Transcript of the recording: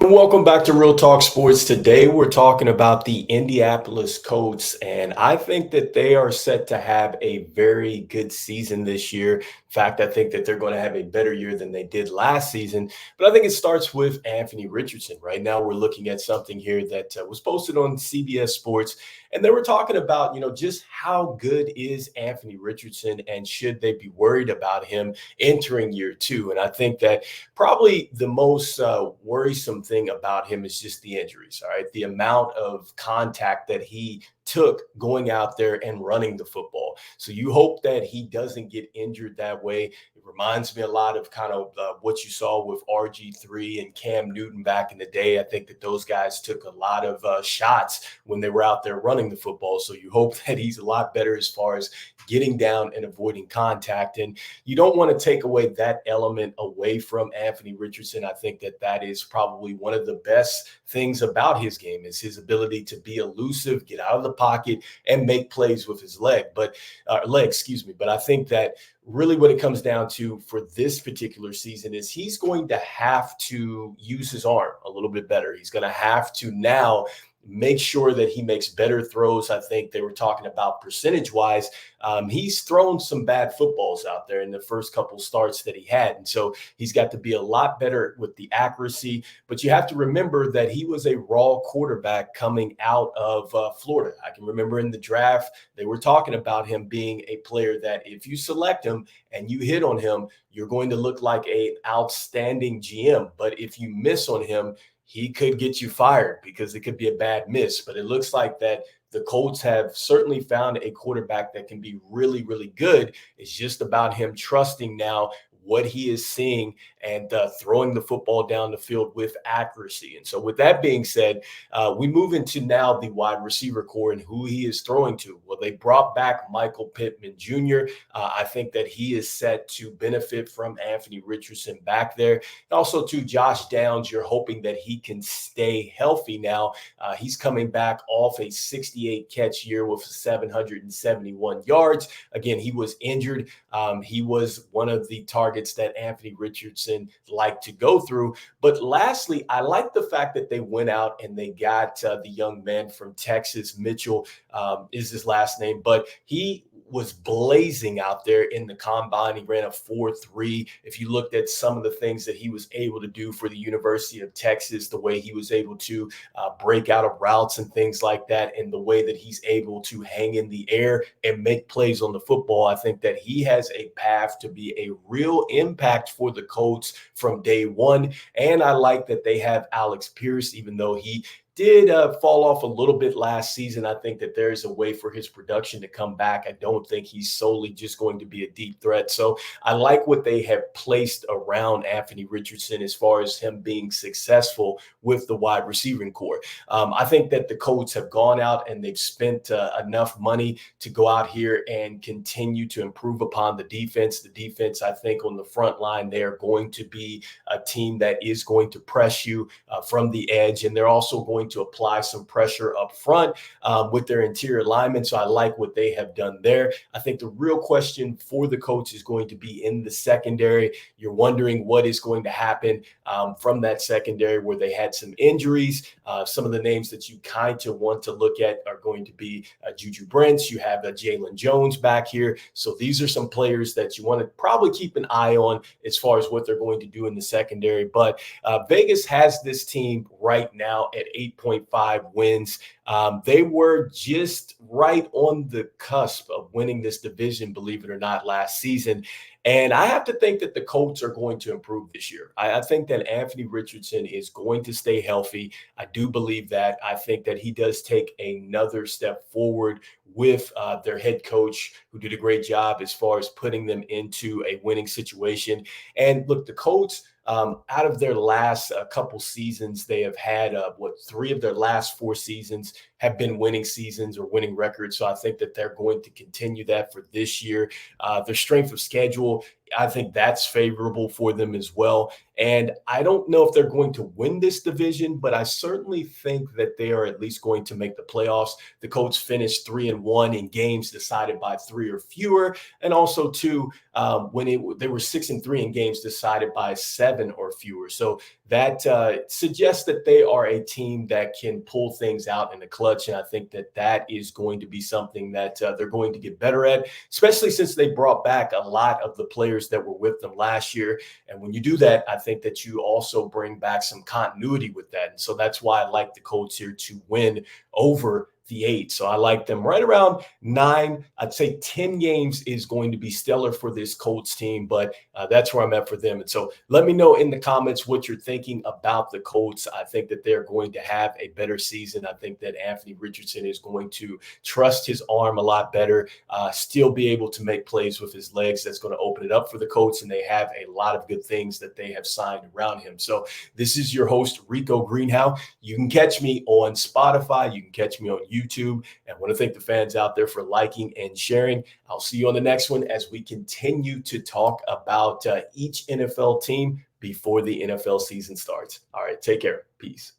Welcome back to Real Talk Sports. Today we're talking about the Indianapolis Colts, and I think that they are set to have a very good season this year. In fact, I think that they're going to have a better year than they did last season. But I think it starts with Anthony Richardson. Right now, we're looking at something here that was posted on CBS Sports, and they were talking about, just how good is Anthony Richardson, and should they be worried about him entering year two? And I think that probably the most worrisome thing about him is just the injuries. All right. The amount of contact that he took going out there and running the football. So you hope that he doesn't get injured that way. It reminds me a lot of kind of what you saw with RG3 and Cam Newton back in the day. I think that those guys took a lot of shots when they were out there running the football. So you hope that he's a lot better as far as getting down and avoiding contact. And you don't want to take away that element away from Anthony Richardson. I think that that is probably one of the best things about his game is his ability to be elusive, get out of the pocket, and make plays with his leg, excuse me. But I think that really what it comes down to for this particular season is he's going to have to use his arm a little bit better. He's going to have to now make sure that he makes better throws. I think they were talking about percentage wise. He's thrown some bad footballs out there in the first couple starts that he had. And so he's got to be a lot better with the accuracy. But you have to remember that he was a raw quarterback coming out of Florida. I can remember in the draft, they were talking about him being a player that if you select him and you hit on him, you're going to look like an outstanding GM. But if you miss on him, he could get you fired because it could be a bad miss. But it looks like that the Colts have certainly found a quarterback that can be really, really good. It's just about him trusting now what he is seeing and throwing the football down the field with accuracy. And so with that being said, we move into now the wide receiver core and who he is throwing to. Well, they brought back Michael Pittman Jr. I think that he is set to benefit from Anthony Richardson back there. And also to Josh Downs, you're hoping that he can stay healthy now. He's coming back off a 68 catch year with 771 yards. Again, he was injured. He was one of the targets that Anthony Richardson liked to go through. But lastly, I like the fact that they went out and they got the young man from Texas, Mitchell is his last name, but he was blazing out there in the combine. He ran a 4.3. If you looked at some of the things that he was able to do for the University of Texas, the way he was able to break out of routes and things like that, and the way that he's able to hang in the air and make plays on the football, I think that he has a path to be a real impact for the Colts from day one. And I like that they have Alex Pierce, even though he did fall off a little bit last season. I think that there's a way for his production to come back. I don't think he's solely just going to be a deep threat. So I like what they have placed around Anthony Richardson as far as him being successful with the wide receiving core. I think that the Colts have gone out and they've spent enough money to go out here and continue to improve upon the defense. The defense, I think, on the front line, they are going to be a team that is going to press you from the edge, and they're also going to apply some pressure up front with their interior linemen. So I like what they have done there. I think the real question for the Colts is going to be in the secondary. You're wondering what is going to happen from that secondary where they had some injuries. Some of the names that you kind of want to look at are going to be Juju Brents. You have Jalen Jones back here. So these are some players that you want to probably keep an eye on as far as what they're going to do in the secondary. But Vegas has this team right now at 8.5 wins. They were just right on the cusp of winning this division, believe it or not, last season. And I have to think that the Colts are going to improve this year. I think that Anthony Richardson is going to stay healthy. I do believe that. I think that he does take another step forward with their head coach, who did a great job as far as putting them into a winning situation. And look, the Colts, out of their last couple seasons, they have had three of their last four seasons have been winning seasons or winning records. So I think that they're going to continue that for this year. Their strength of schedule I think that's favorable for them as well. And I don't know if they're going to win this division, but I certainly think that they are at least going to make the playoffs. The Colts finished 3-1 in games decided by 3 or fewer, and also too they were 6-3 in games decided by 7 or fewer. So that suggests that they are a team that can pull things out in the clutch, and I think that that is going to be something that they're going to get better at, especially since they brought back a lot of the players that were with them last year. And when you do that, I think that you also bring back some continuity with that. And so that's why I like the Colts here to win over the 8. So I like them right around 9. I'd say 10 games is going to be stellar for this Colts team, but that's where I'm at for them. And so let me know in the comments what you're thinking about the Colts. I think that they're going to have a better season. I think that Anthony Richardson is going to trust his arm a lot better, still be able to make plays with his legs. That's going to open it up for the Colts, and they have a lot of good things that they have signed around him. So this is your host, Rico Greenhowe. You can catch me on Spotify. You can catch me on YouTube. And I want to thank the fans out there for liking and sharing. I'll see you on the next one as we continue to talk about each NFL team before the NFL season starts. All right, take care. Peace.